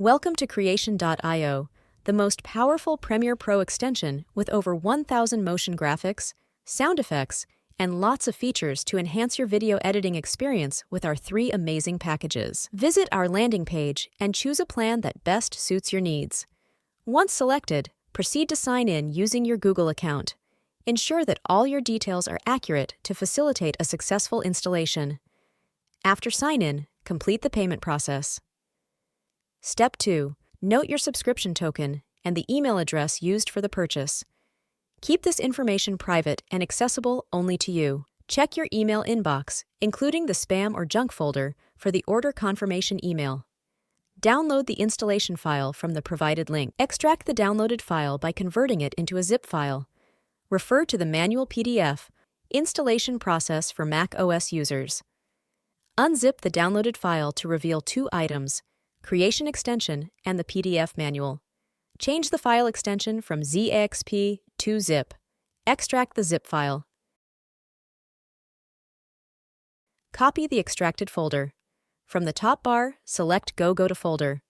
Welcome to Creation.io, the most powerful Premiere Pro extension with over 1,000 motion graphics, sound effects, and lots of features to enhance your video editing experience with our 3 amazing packages. Visit our landing page and choose a plan that best suits your needs. Once selected, proceed to sign in using your Google account. Ensure that all your details are accurate to facilitate a successful installation. After sign-in, complete the payment process. Step 2. Note your subscription token and the email address used for the purchase. Keep this information private and accessible only to you. Check your email inbox, including the spam or junk folder, for the order confirmation email. Download the installation file from the provided link. Extract the downloaded file by converting it into a zip file. Refer to the manual PDF, installation process for Mac OS users. Unzip the downloaded file to reveal 2 items, Creation extension and the PDF manual. Change the file extension from ZAXP to zip. Extract the zip file. Copy the extracted folder. From the top bar, select Go to Folder.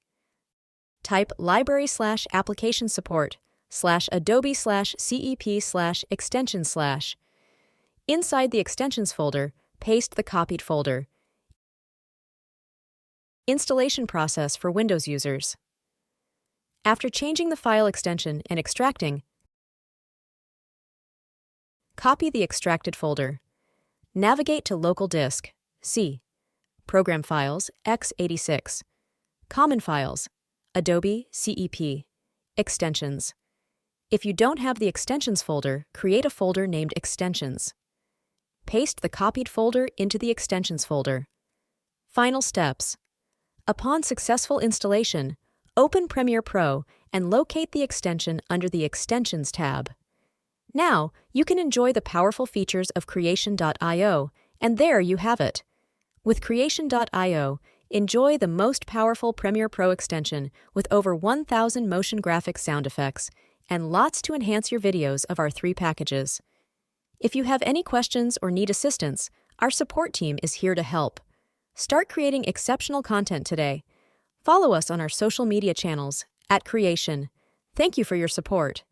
Type library/application support/adobe/cep/extension/. Inside the extensions folder, paste the copied folder. Installation process for Windows users. After changing the file extension and extracting, copy the extracted folder. Navigate to Local Disk, C. Program Files, x86. Common Files, Adobe CEP. Extensions. If you don't have the Extensions folder, create a folder named Extensions. Paste the copied folder into the Extensions folder. Final steps. Upon successful installation, open Premiere Pro and locate the extension under the Extensions tab. Now, you can enjoy the powerful features of Creation.io, and there you have it. With Creation.io, enjoy the most powerful Premiere Pro extension with over 1,000 motion graphic sound effects and lots to enhance your videos of our 3 packages. If you have any questions or need assistance, our support team is here to help. Start creating exceptional content today. Follow us on our social media channels @Creation. Thank you for your support.